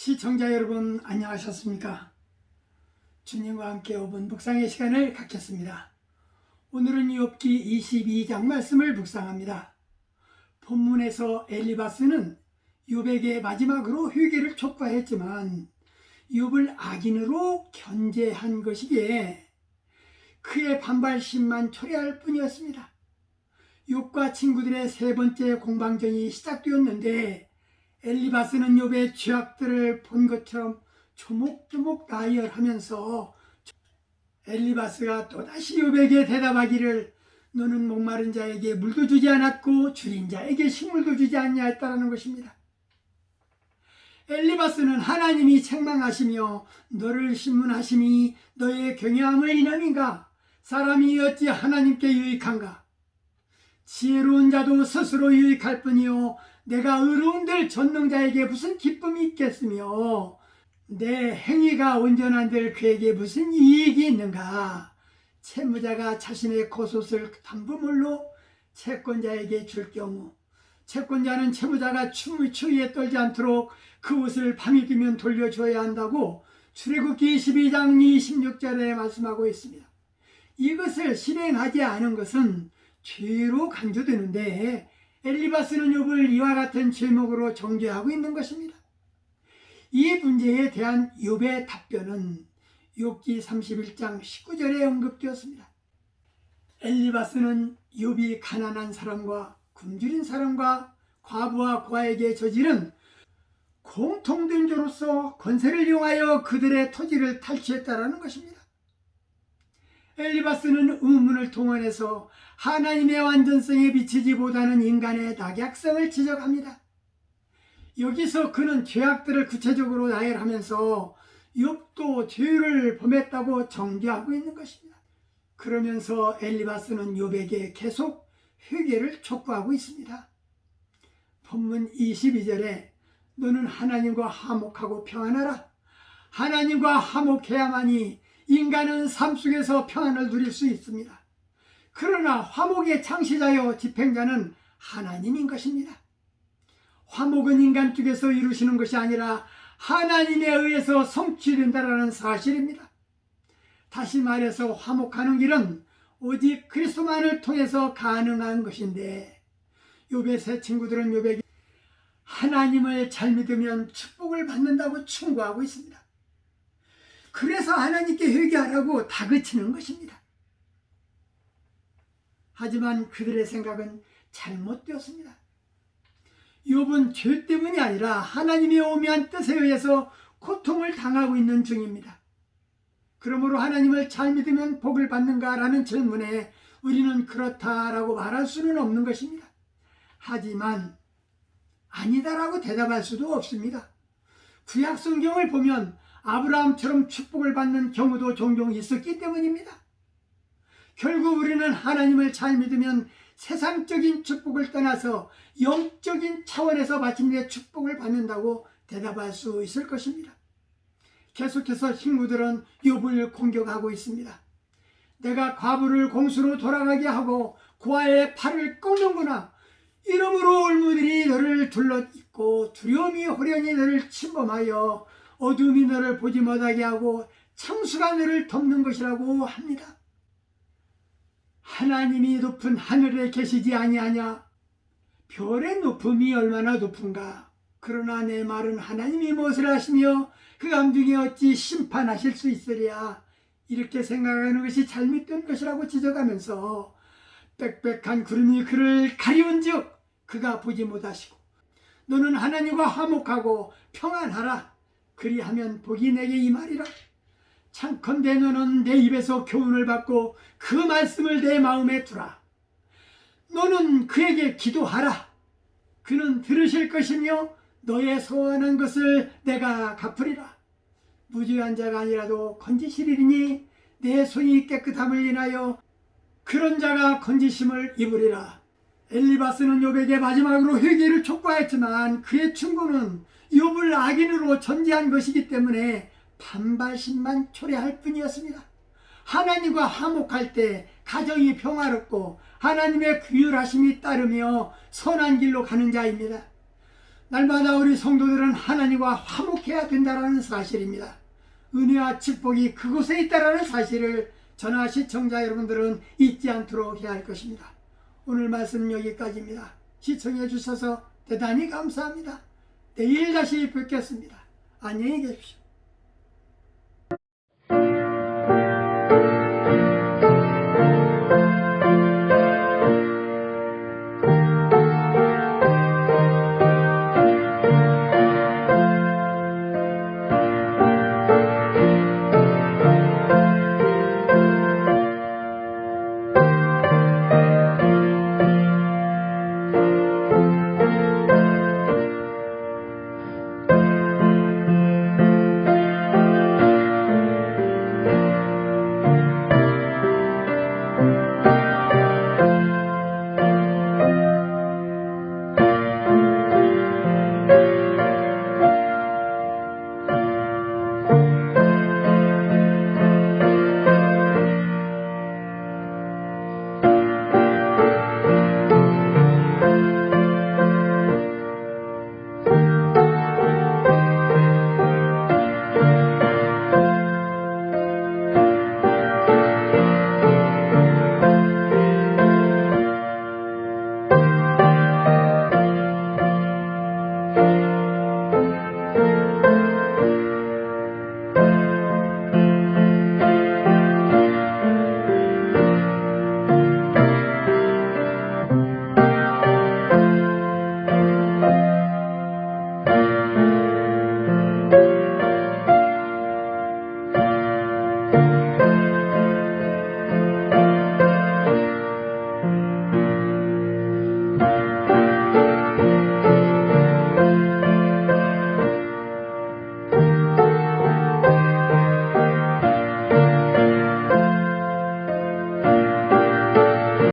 시청자 여러분 안녕하셨습니까? 주님과 함께 5분 묵상의 시간을 갖겠습니다. 오늘은 욥기 22장 말씀을 묵상합니다. 본문에서 엘리바스는 욥에게 마지막으로 회개를 촉구했지만 욥을 악인으로 견제한 것이기에 그의 반발심만 초래할 뿐이었습니다. 욥과 친구들의 세 번째 공방전이 시작되었는데 엘리바스는 욥의 죄악들을 본 것처럼 조목조목 나열하면서 엘리바스가 또다시 욥에게 대답하기를 너는 목마른 자에게 물도 주지 않았고 줄인 자에게 식물도 주지 않냐했다라는 것입니다. 엘리바스는 하나님이 책망하시며 너를 신문하심이 너의 경외함을 인함인가? 사람이 어찌 하나님께 유익한가? 지혜로운 자도 스스로 유익할 뿐이요 내가 의로운들 전능자에게 무슨 기쁨이 있겠으며 내 행위가 온전한들 그에게 무슨 이익이 있는가? 채무자가 자신의 겉옷을 담보물로 채권자에게 줄 경우 채권자는 채무자가 추위에 떨지 않도록 그 옷을 밤이 되면 돌려줘야 한다고 출애굽기 22장 26절에 말씀하고 있습니다. 이것을 실행하지 않은 것은 죄로 간주되는데 엘리바스는 욥을 이와 같은 제목으로 정죄하고 있는 것입니다. 이 문제에 대한 욥의 답변은 욥기 31장 19절에 언급되었습니다. 엘리바스는 욥이 가난한 사람과 굶주린 사람과 과부와 고아에게 저지른 공통된 죄로서 권세를 이용하여 그들의 토지를 탈취했다라는 것입니다. 엘리바스는 의문을 동원해서 하나님의 완전성에 비치지 못하는 인간의 낙약성을 지적합니다. 여기서 그는 죄악들을 구체적으로 나열하면서 욥도 죄를 범했다고 정죄하고 있는 것입니다. 그러면서 엘리바스는 욥에게 계속 회개를 촉구하고 있습니다. 본문 22절에 너는 하나님과 화목하고 평안하라. 하나님과 화목해야만이 인간은 삶 속에서 평안을 누릴 수 있습니다. 그러나 화목의 창시자여 집행자는 하나님인 것입니다. 화목은 인간 쪽에서 이루시는 것이 아니라 하나님에 의해서 성취된다는 사실입니다. 다시 말해서 화목하는 길은 오직 그리스도만을 통해서 가능한 것인데 욥의 세 친구들은 욥에게 하나님을 잘 믿으면 축복을 받는다고 충고하고 있습니다. 그래서 하나님께 회개하라고 다그치는 것입니다. 하지만 그들의 생각은 잘못되었습니다. 욥은 죄 때문이 아니라 하나님의 오묘한 뜻에 의해서 고통을 당하고 있는 중입니다. 그러므로 하나님을 잘 믿으면 복을 받는가라는 질문에 우리는 그렇다라고 말할 수는 없는 것입니다. 하지만 아니다라고 대답할 수도 없습니다. 구약 성경을 보면 아브라함처럼 축복을 받는 경우도 종종 있었기 때문입니다. 결국 우리는 하나님을 잘 믿으면 세상적인 축복을 떠나서 영적인 차원에서 마침내 축복을 받는다고 대답할 수 있을 것입니다. 계속해서 친구들은 욥을 공격하고 있습니다. 내가 과부를 공수로 돌아가게 하고 고아의 팔을 꺾는구나. 이러므로 울무들이 너를 둘러있고 두려움이 호련히 너를 침범하여 어둠이 너를 보지 못하게 하고 창수가 너를 덮는 것이라고 합니다. 하나님이 높은 하늘에 계시지 아니하냐? 별의 높음이 얼마나 높은가? 그러나 내 말은 하나님이 무엇을 하시며 그 감중에 어찌 심판하실 수 있으랴? 이렇게 생각하는 것이 잘못된 것이라고 지적하면서 빽빽한 구름이 그를 가리운즉 그가 보지 못하시고 너는 하나님과 화목하고 평안하라. 그리하면 복이 내게 임하리라. 창컨대 너는 내 입에서 교훈을 받고 그 말씀을 내 마음에 두라. 너는 그에게 기도하라. 그는 들으실 것이며 너의 소원한 것을 내가 갚으리라. 무죄한 자가 아니라도 건지시리니 내 손이 깨끗함을 인하여 그런 자가 건지심을 입으리라. 엘리바스는 욥에게 마지막으로 회개를 촉구했지만 그의 충고는 욥을 악인으로 전제한 것이기 때문에 반발심만 초래할 뿐이었습니다. 하나님과 화목할 때 가정이 평화롭고 하나님의 규율하심이 따르며 선한 길로 가는 자입니다. 날마다 우리 성도들은 하나님과 화목해야 된다는 사실입니다. 은혜와 축복이 그곳에 있다는 사실을 전하 시청자 여러분들은 잊지 않도록 해야 할 것입니다. 오늘 말씀 여기까지입니다. 시청해 주셔서 대단히 감사합니다. 내일 다시 뵙겠습니다. 안녕히 계십시오.